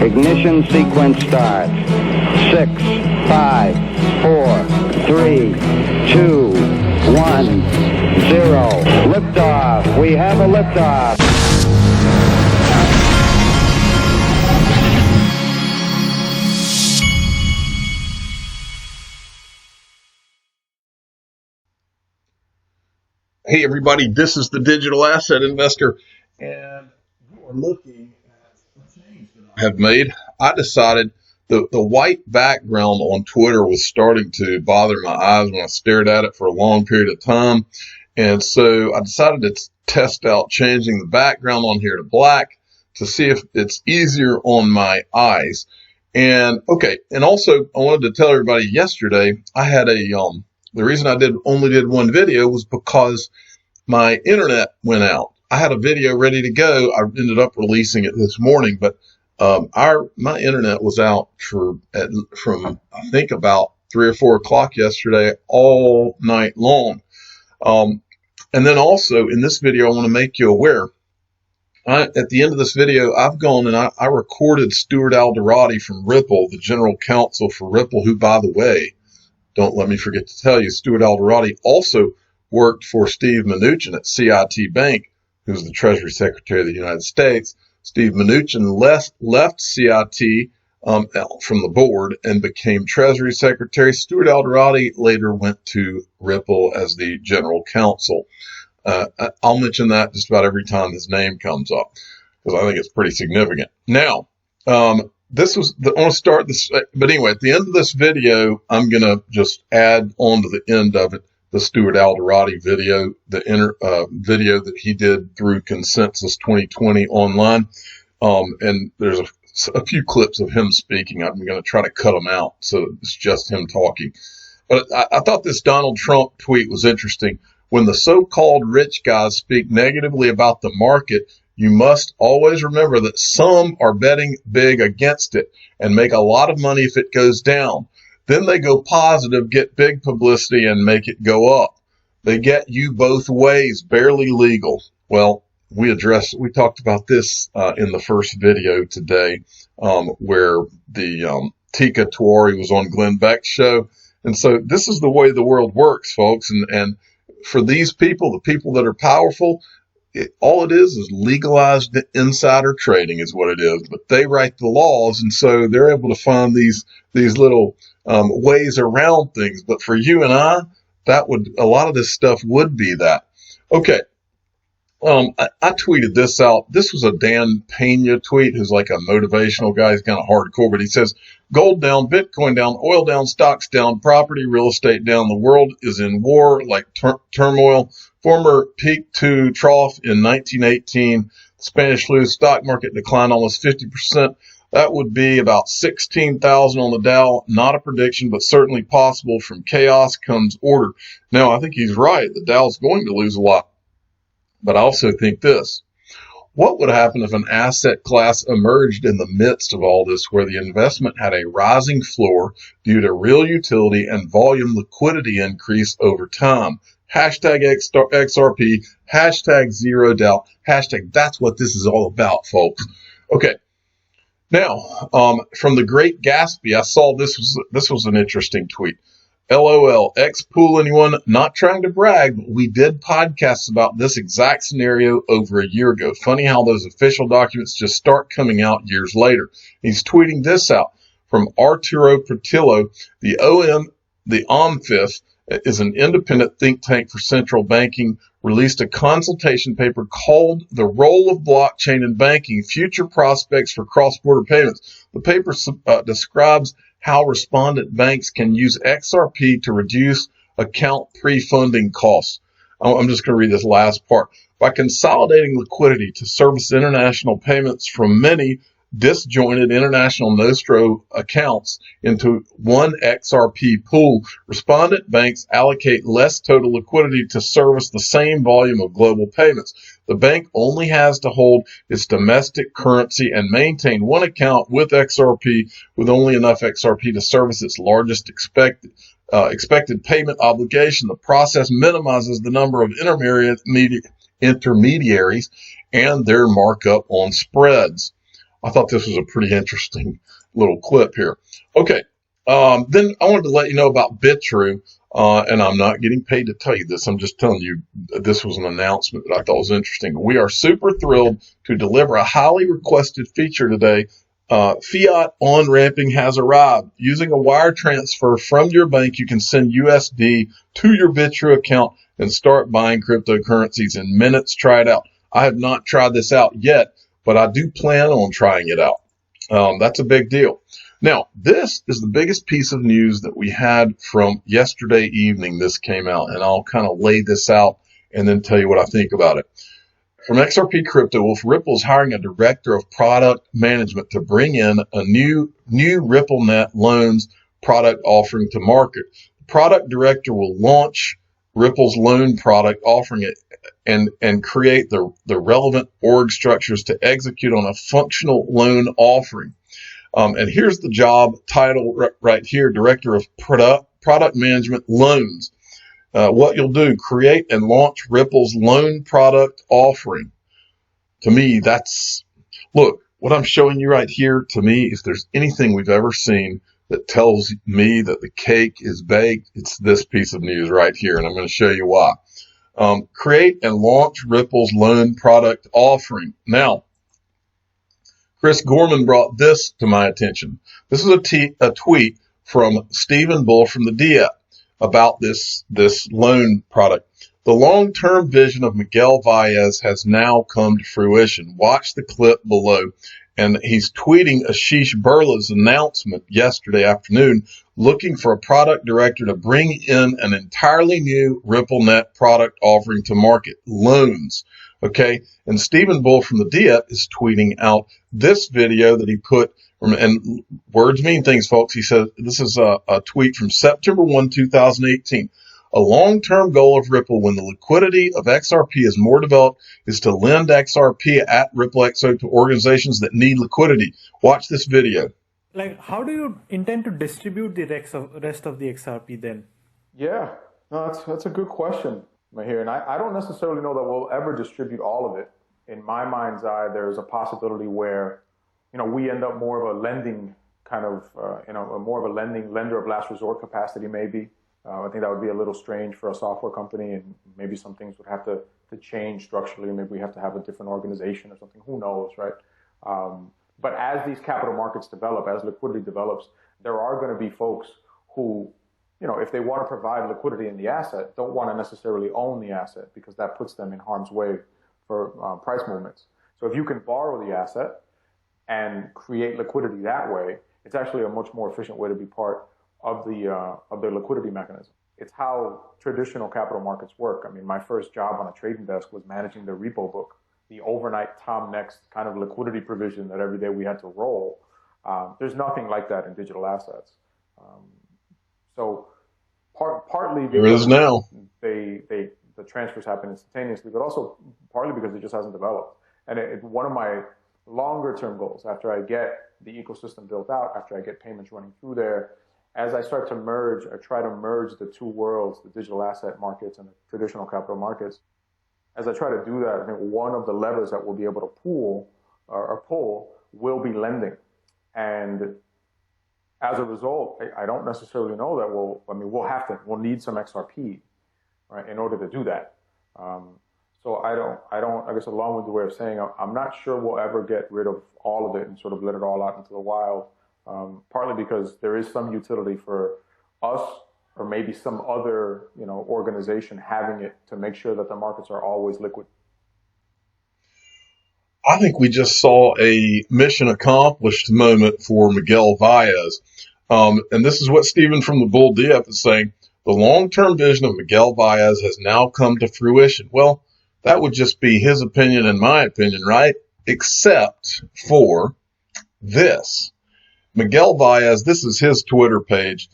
Ignition sequence starts. 6, 5, 4, 3, 2, 1, 0. Liftoff. We have a liftoff. Hey everybody, this is the Digital Asset Investor, and you are looking at a change that I have made. I decided the white background on Twitter was starting to bother my eyes when I stared at it for a long period of time, and so I decided to test out changing the background on here to black to see if it's easier on my eyes. And okay, and also I wanted to tell everybody yesterday I had the reason I only did one video was because my internet went out. I had a video ready to go. I ended up releasing it this morning, but my internet was out from I think about 3 or 4 o'clock yesterday all night long. And then also in this video, I want to make you aware. At the end of this video, I've gone and I recorded Stuart Alderoty from Ripple, the general counsel for Ripple, who, by the way, don't let me forget to tell you, Stuart Alderoty also worked for Steve Mnuchin at CIT Bank, who's the Treasury Secretary of the United States. Steve Mnuchin left CIT from the board and became Treasury Secretary. Stuart Alderoty later went to Ripple as the general counsel. I'll mention that just about every time his name comes up because I think it's pretty significant. Now, I want to start this, but anyway, at the end of this video, I'm going to just add on to the end of it the Stuart Alderoty video, the video that he did through Consensus 2020 online. And there's a few clips of him speaking. I'm going to try to cut them out so it's just him talking. But I thought this Donald Trump tweet was interesting. When the so-called rich guys speak negatively about the market, you must always remember that some are betting big against it and make a lot of money if it goes down. Then they go positive, get big publicity, and make it go up. They get you both ways, barely legal. Well, we talked about this in the first video today, where the Tika Tawari was on Glenn Beck's show. And so this is the way the world works, folks. And for these people, the people that are powerful, all it is legalized insider trading is what it is, but they write the laws, and so they're able to find these little ways around things. But for you and I, a lot of this stuff would be that. Okay. I tweeted this out. This was a Dan Pena tweet, who's like a motivational guy. He's kind of hardcore, but he says, gold down, Bitcoin down, oil down, stocks down, property, real estate down. The world is in war, like turmoil. Former peak to trough in 1918. Spanish flu, stock market declined almost 50%. That would be about 16,000 on the Dow. Not a prediction, but certainly possible. From chaos comes order. Now, I think he's right. The Dow's going to lose a lot. But I also think this. What would happen if an asset class emerged in the midst of all this, where the investment had a rising floor due to real utility and volume liquidity increase over time? Hashtag XRP, hashtag zero doubt, hashtag that's what this is all about, folks. Okay. Now, from the Great Gatsby, I saw this was an interesting tweet. LOL, X-Pool anyone? Not trying to brag, but we did podcasts about this exact scenario over a year ago. Funny how those official documents just start coming out years later. He's tweeting this out from Arturo Portillo. The OMFIF is an independent think tank for central banking, released a consultation paper called The Role of Blockchain in Banking, Future Prospects for Cross-Border Payments. The paper describes how respondent banks can use XRP to reduce account pre-funding costs. I'm just going to read this last part. By consolidating liquidity to service international payments from many disjointed international Nostro accounts into one XRP pool, respondent banks allocate less total liquidity to service the same volume of global payments. The bank only has to hold its domestic currency and maintain one account with XRP, with only enough XRP to service its largest expected payment obligation. The process minimizes the number of intermediaries and their markup on spreads. I thought this was a pretty interesting little clip here. Okay. Then I wanted to let you know about Bitrue, and I'm not getting paid to tell you this. I'm just telling you this was an announcement that I thought was interesting. We are super thrilled to deliver a highly requested feature today. Fiat on-ramping has arrived. Using a wire transfer from your bank, you can send USD to your Bitrue account and start buying cryptocurrencies in minutes. Try it out. I have not tried this out yet, but I do plan on trying it out. That's a big deal. Now, this is the biggest piece of news that we had from yesterday evening. This came out, and I'll kind of lay this out and then tell you what I think about it. From XRP Crypto, Ripple's hiring a director of product management to bring in a new RippleNet loans product offering to market. The product director will launch Ripple's loan product offering it and create the relevant org structures to execute on a functional loan offering. And here's the job title right here, Director of Product Management Loans. What you'll do, create and launch Ripple's loan product offering. To me, look, what I'm showing you right here, to me, if there's anything we've ever seen that tells me that the cake is baked, it's this piece of news right here, and I'm going to show you why. Create and launch Ripple's loan product offering. Now, Chris Gorman brought this to my attention. This is a tweet from Stephen Bull from the DF about this loan product. The long-term vision of Miguel Vias has now come to fruition. Watch the clip below. And he's tweeting Ashish Birla's announcement yesterday afternoon, looking for a product director to bring in an entirely new RippleNet product offering to market, loans. Okay, and Stephen Bull from the DF is tweeting out this video that he put, and words mean things, folks. He said, this is a tweet from September 1, 2018. A long-term goal of Ripple when the liquidity of XRP is more developed is to lend XRP at RippleXO to organizations that need liquidity. Watch this video. Like, how do you intend to distribute the rest of the XRP then? Yeah, no, that's a good question, Mahir. And I don't necessarily know that we'll ever distribute all of it. In my mind's eye, there's a possibility where, we end up more of a lending kind of, more of a lender of last resort capacity maybe. I think that would be a little strange for a software company, and maybe some things would have to change structurally. Maybe we have to have a different organization or something. Who knows, right? But as these capital markets develop, as liquidity develops, there are going to be folks who, if they want to provide liquidity in the asset, don't want to necessarily own the asset because that puts them in harm's way for price movements. So if you can borrow the asset and create liquidity that way, it's actually a much more efficient way to be part of the liquidity mechanism. It's how traditional capital markets work. I mean, my first job on a trading desk was managing the repo book, the overnight Tom Next kind of liquidity provision that every day we had to roll. There's nothing like that in digital assets. So partly because there is now. The transfers happen instantaneously, but also partly because it just hasn't developed. And one of my longer term goals, after I get the ecosystem built out, after I get payments running through there, as I start to merge, or try to merge the two worlds, the digital asset markets and the traditional capital markets, as I try to do that, I think one of the levers that we'll be able to pull will be lending. And as a result, I don't necessarily know that we'll need some XRP, right, in order to do that. So I guess a long-winded way of saying, I'm not sure we'll ever get rid of all of it and sort of let it all out into the wild. Partly because there is some utility for us or maybe some other, organization having it to make sure that the markets are always liquid. I think we just saw a mission accomplished moment for Miguel Vias. And this is what Stephen from the Bull DF is saying. The long-term vision of Miguel Vias has now come to fruition. Well, that would just be his opinion and my opinion, right? Except for this. Miguel Vias, this is his Twitter page.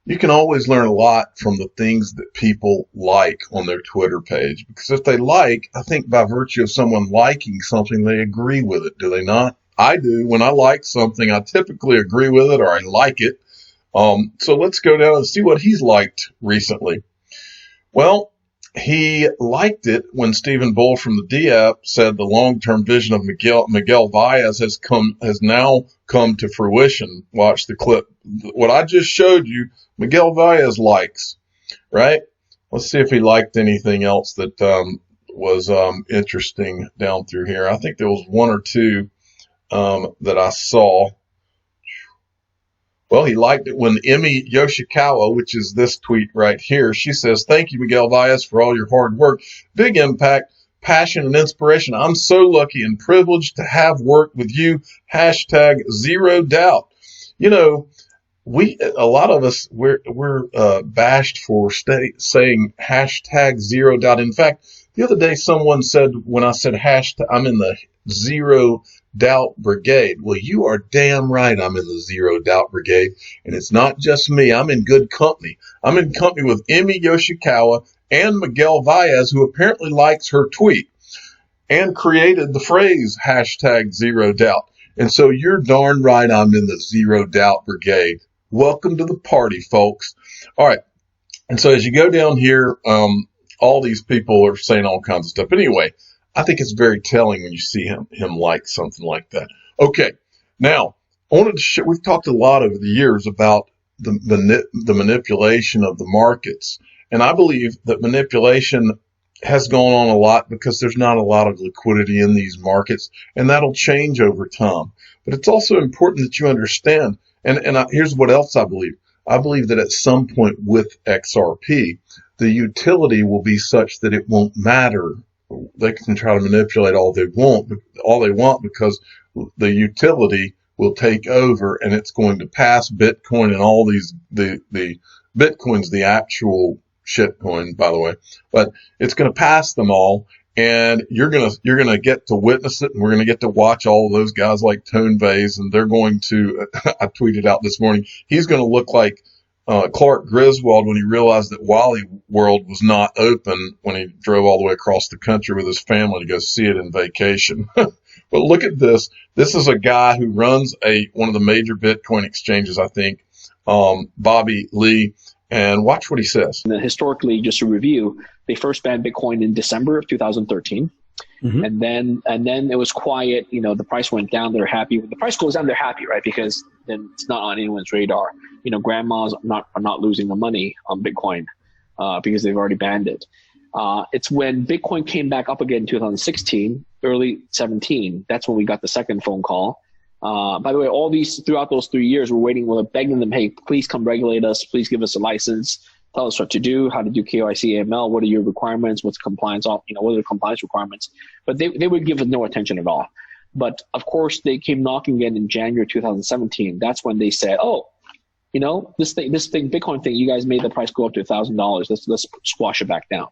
You can always learn a lot from the things that people like on their Twitter page. Because if they like, I think by virtue of someone liking something, they agree with it, do they not? I do. When I like something, I typically agree with it or I like it. So let's go down and see what he's liked recently. Well, he liked it when Stephen Bull from the DApp said the long-term vision of Miguel Vias has now come to fruition. Watch the clip. What I just showed you, Miguel Vias likes, right? Let's see if he liked anything else that was interesting down through here. I think there was one or two that I saw. Well, he liked it when Emmy Yoshikawa, which is this tweet right here, she says, "Thank you, Miguel Vias, for all your hard work. Big impact, passion, and inspiration. I'm so lucky and privileged to have worked with you. Hashtag zero doubt." You know, a lot of us, we're bashed for saying hashtag zero doubt. In fact, the other day someone said, when I said hashtag, I'm in the zero doubt brigade. Well, you are damn right I'm in the zero doubt brigade. And it's not just me. I'm in good company. I'm in company with Emmy Yoshikawa and Miguel Vias, who apparently likes her tweet and created the phrase hashtag zero doubt. And so you're darn right I'm in the zero doubt brigade. Welcome to the party, folks. All right. And so as you go down here, all these people are saying all kinds of stuff. Anyway, I think it's very telling when you see him like something like that. Okay. Now, I wanted to we've talked a lot over the years about the manipulation of the markets. And I believe that manipulation has gone on a lot because there's not a lot of liquidity in these markets, and that'll change over time. But it's also important that you understand, here's what else I believe. I believe that at some point with XRP, the utility will be such that it won't matter. They can try to manipulate all they want because the utility will take over, and it's going to pass Bitcoin and all these, the Bitcoin's the actual shitcoin, by the way, but it's going to pass them all, and you're going to get to witness it, and we're going to get to watch all of those guys like Tone Vays, and they're going to, I tweeted out this morning, he's going to look like Clark Griswold when he realized that Wally World was not open when he drove all the way across the country with his family to go see it in vacation. But look at this. This is a guy who runs one of the major Bitcoin exchanges, I think, Bobby Lee. And watch what he says. And then historically, just to review, they first banned Bitcoin in December of 2013. Mm-hmm. And then it was quiet. You know, the price went down. They're happy. When the price goes down, they're happy, right? Because then it's not on anyone's radar. You know, grandmas are not losing the money on Bitcoin because they've already banned it. It's when Bitcoin came back up again in 2016, early 17. That's when we got the second phone call. By the way, throughout those 3 years, we're begging them, hey, please come regulate us. Please give us a license. Tell us what to do, how to do KYC, AML. What are your requirements? What's compliance? What are the compliance requirements? But they would give us no attention at all. But of course, they came knocking again in January 2017. That's when they said, oh, you know, this thing, Bitcoin thing, you guys made the price go up to $1,000. Let's squash it back down.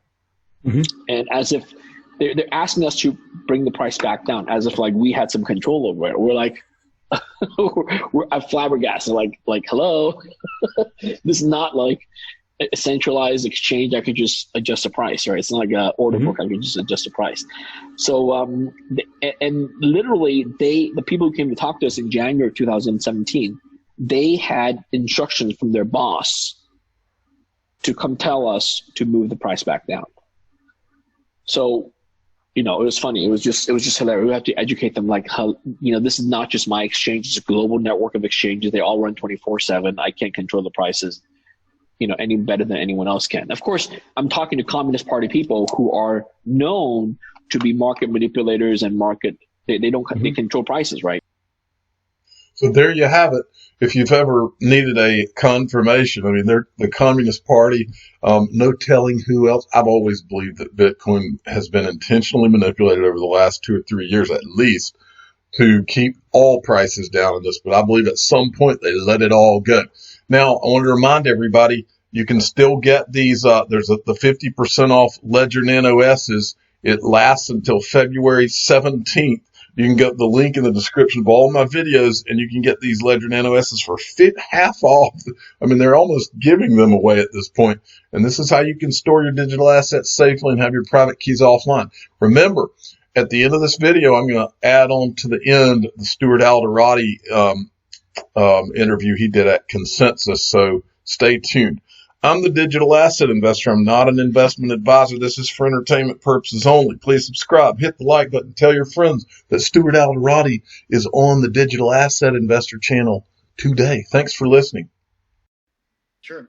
Mm-hmm. And as if they're asking us to bring the price back down, as if like we had some control over it. We're like, we're flabbergasted. Like, hello, this is not like a centralized exchange. I could just adjust the price, right? It's not like an order book. I could just adjust the price. So, and literally, the people who came to talk to us in January 2017, they had instructions from their boss to come tell us to move the price back down. So, you know, it was funny. It was just hilarious. We have to educate them, like, how, you know, this is not just my exchange. It's a global network of exchanges. They all run 24/7. I can't control the prices, you know, any better than anyone else can. Of course, I'm talking to Communist Party people who are known to be market manipulators and they control prices, right? So there you have it. If you've ever needed a confirmation, I mean, they're the Communist Party, no telling who else. I've always believed that Bitcoin has been intentionally manipulated over the last 2 or 3 years at least to keep all prices down in this. But I believe at some point they let it all go. Now, I want to remind everybody, you can still get these. There's the 50% off Ledger Nano S's. It lasts until February 17th. You can get the link in the description of all my videos, and you can get these Ledger Nano S's for half off. I mean, they're almost giving them away at this point. And this is how you can store your digital assets safely and have your private keys offline. Remember, at the end of this video, I'm going to add on to the end the Stuart Alderoty interview he did at Consensus. So stay tuned. I'm the digital asset investor. I'm not an investment advisor. This is for entertainment purposes only. Please subscribe, hit the like button, tell your friends that Stuart Alderoty is on the digital asset investor channel today. Thanks for listening. Sure.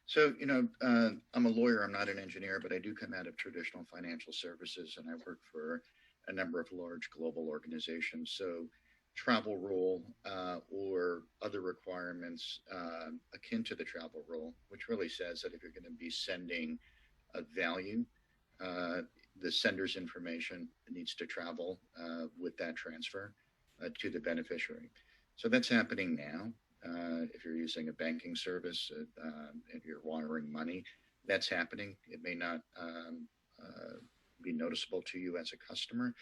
So, I'm a lawyer. I'm not an engineer, but I do come out of traditional financial services, and I work for a number of large global organizations. So, travel rule or other requirements akin to the travel rule, which really says that if you're going to be sending a value, the sender's information needs to travel with that transfer to the beneficiary. So that's happening now. If you're using a banking service, if you're wiring money, that's happening. It may not be noticeable to you as a customer,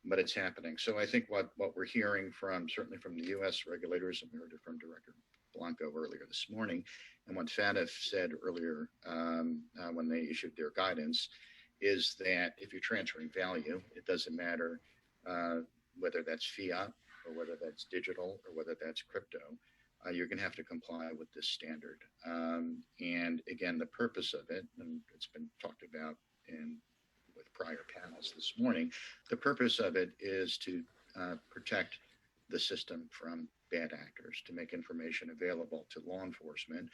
but it's happening. So I think what we're hearing certainly from the U.S. regulators, and we heard it from Director Blanco earlier this morning, and what FATF said earlier when they issued their guidance, is that if you're transferring value, it doesn't matter whether that's fiat or whether that's digital or whether that's crypto. You're going to have to comply with this standard. And again, the purpose of it, and it's been talked about with prior panels this morning, the purpose of it is to protect the system from bad actors, to make information available to law enforcement.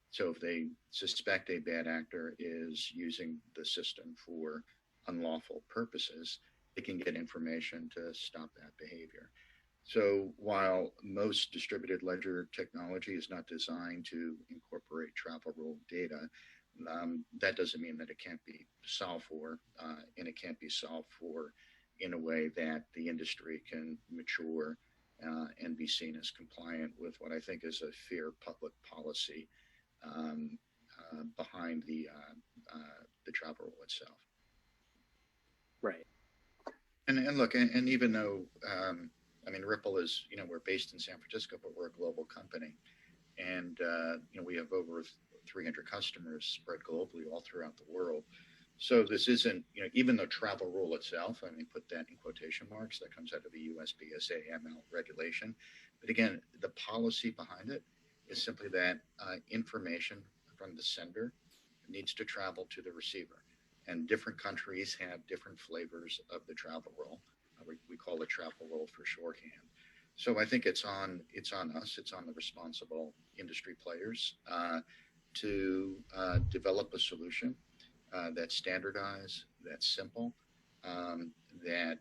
So if they suspect a bad actor is using the system for unlawful purposes, they can get information to stop that behavior. So while most distributed ledger technology is not designed to incorporate travel rule data, that doesn't mean that it can't be solved for, and it can't be solved for in a way that the industry can mature and be seen as compliant with what I think is a fair public policy behind the travel rule itself. Right. And look, and even though Ripple is, we're based in San Francisco, but we're a global company, and we have over 300 customers spread globally all throughout the world. So this isn't, even though travel rule itself, put that in quotation marks, that comes out of the US BSA ML regulation. But again, the policy behind it is simply that information from the sender needs to travel to the receiver. And different countries have different flavors of the travel rule. We call it travel rule for shorthand. So I think it's on us, it's on the responsible industry players to develop a solution that's standardized, that's simple, that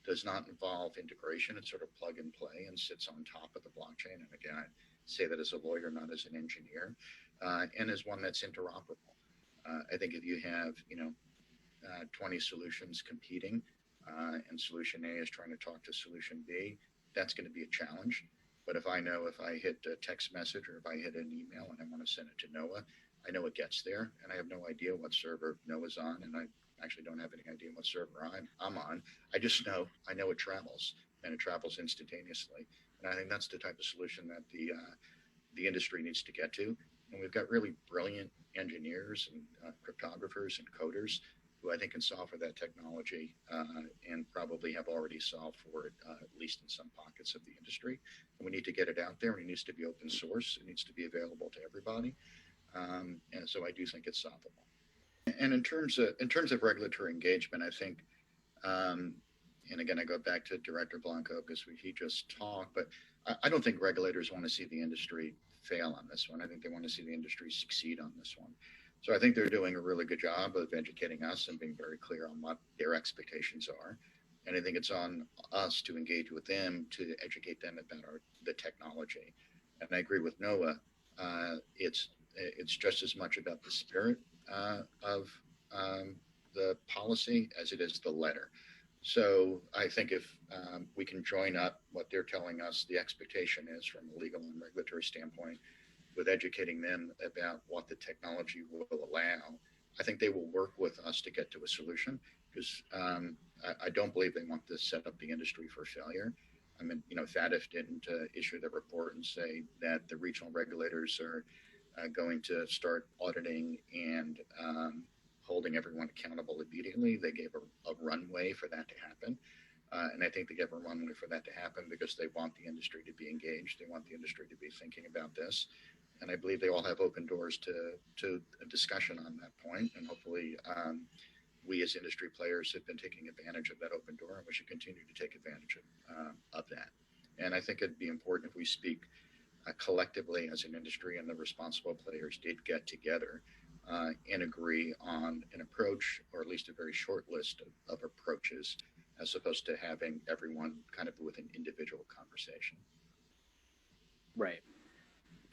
does not involve integration. It's sort of plug and play and sits on top of the blockchain. And again, I say that as a lawyer, not as an engineer, and as one that's interoperable. I think if you have 20 solutions competing, and solution A is trying to talk to solution B, that's going to be a challenge. But if I hit a text message or if I hit an email and I want to send it to Noah, I know it gets there, and I have no idea what server Noah's on, and I actually don't have any idea what server I'm on. I just know it travels, and it travels instantaneously. And I think that's the type of solution that the industry needs to get to. And we've got really brilliant engineers and cryptographers and coders who I think can solve for that technology and probably have already solved for it, at least in some pockets of the industry. And we need to get it out there, and it needs to be open source. It needs to be available to everybody. And so I do think it's solvable. And in terms of regulatory engagement, I think, and again, I go back to Director Blanco because he just talked, but I don't think regulators want to see the industry fail on this one. I think they want to see the industry succeed on this one. So I think they're doing a really good job of educating us and being very clear on what their expectations are. And I think it's on us to engage with them to educate them about the technology. And I agree with Noah. It's just as much about the spirit of the policy as it is the letter. So I think if we can join up what they're telling us the expectation is from a legal and regulatory standpoint with educating them about what the technology will allow, I think they will work with us to get to a solution, because I don't believe they want to set up the industry for failure. FATF didn't issue the report and say that the regional regulators are going to start auditing and holding everyone accountable immediately. They gave a runway for that to happen. And I think they gave a runway for that to happen because they want the industry to be engaged. They want the industry to be thinking about this. and I believe they all have open doors to a discussion on that point. And hopefully, we as industry players have been taking advantage of that open door, and we should continue to take advantage of that. And I think it'd be important if we speak collectively as an industry, and the responsible players did get together and agree on an approach, or at least a very short list of approaches, as opposed to having everyone kind of with an individual conversation. Right.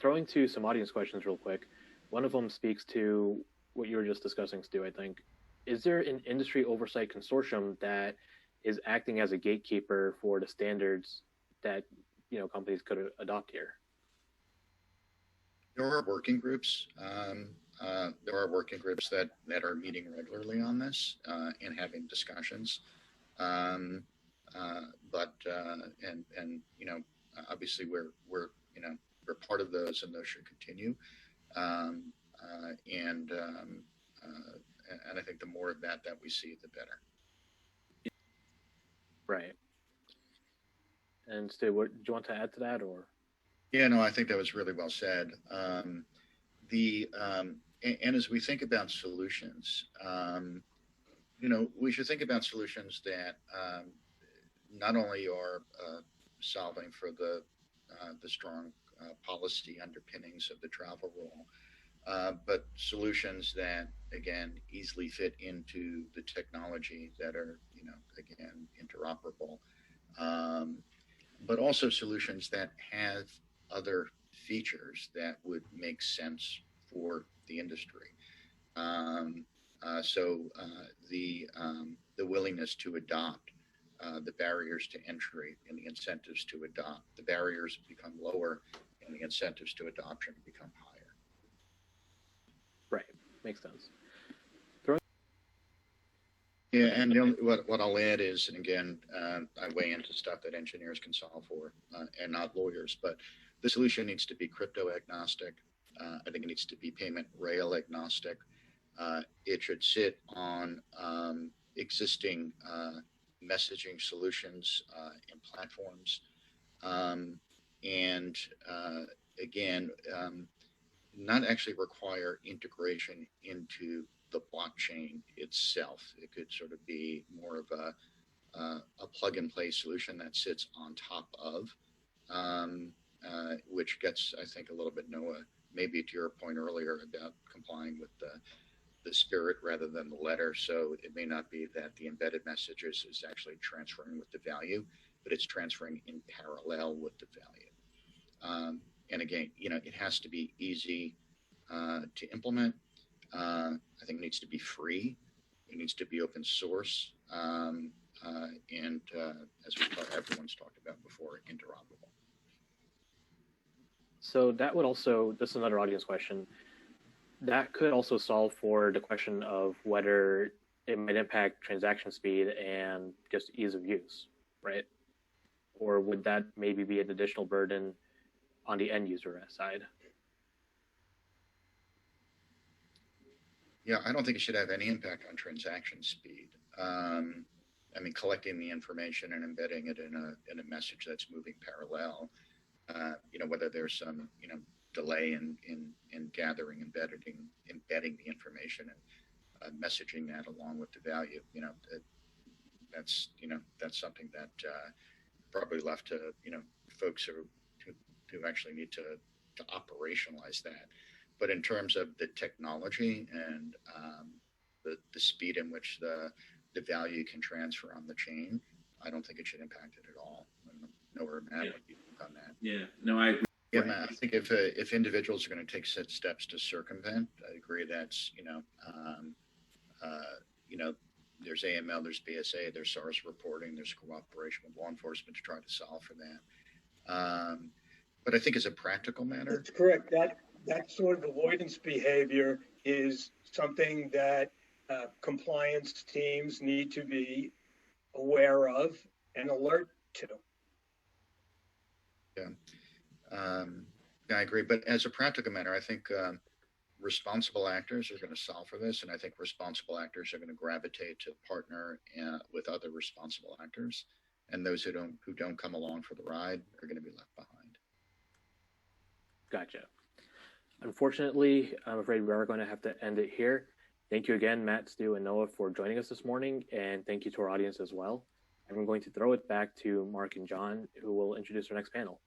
Throwing to some audience questions real quick. One of them speaks to what you were just discussing, Stu, I think. Is there an industry oversight consortium that is acting as a gatekeeper for the standards that companies could adopt here? There are working groups. There are working groups that are meeting regularly on this and having discussions. Obviously we're part of those, and those should continue. And I think the more of that we see, the better. Right. And Stu, do you want to add to that, or? Yeah, no, I think that was really well said. And as we think about solutions, we should think about solutions that not only are solving for the strong policy underpinnings of the travel rule, but solutions that, again, easily fit into the technology that are, again, interoperable, but also solutions that have other features that would make sense for the industry. The willingness to adopt, the barriers to entry and the incentives to adopt, the barriers become lower and the incentives to adoption become higher. Right, makes sense. Yeah, and what I'll add is, and again, I weigh into stuff that engineers can solve for, and not lawyers, but the solution needs to be crypto agnostic. I think it needs to be payment rail agnostic. It should sit on existing messaging solutions and platforms. Again, not actually require integration into the blockchain itself. It could sort of be more of a plug and play solution that sits on top of, which gets, I think, a little bit, Noah, maybe to your point earlier about complying with the spirit rather than the letter. So it may not be that the embedded messages is actually transferring with the value, but it's transferring in parallel with the value. And again, it has to be easy to implement. I think it needs to be free. It needs to be open source. And as everyone's talked about before, interoperable. So that would also, this is another audience question, that could also solve for the question of whether it might impact transaction speed and just ease of use, right? Or would that maybe be an additional burden on the end user side? Yeah, I don't think it should have any impact on transaction speed. I mean, collecting the information and embedding it in a message that's moving parallel, whether there's some, delay in gathering, embedding the information and messaging that along with the value, that's something that probably left to, folks who actually need to operationalize that. But in terms of the technology and the speed in which the value can transfer on the chain, I don't think it should impact it at all. I don't know where Matt would be on that. Yeah, no, I agree. Yeah, Matt, I think if individuals are going to take steps to circumvent, I agree that's, there's AML, there's BSA, there's SARS reporting, there's cooperation with law enforcement to try to solve for that. But I think as a practical matter. That's correct. That sort of avoidance behavior is something that compliance teams need to be aware of and alert to. Yeah, I agree. But as a practical matter, I think responsible actors are going to solve for this, and I think responsible actors are going to gravitate to partner with other responsible actors, and those who don't come along for the ride are going to be left behind. Gotcha. unfortunately, I'm afraid we are going to have to end it here. Thank you again, Matt, Stu, and Noah for joining us this morning, and thank you to our audience as well. I'm going to throw it back to Mark and John, who will introduce our next panel.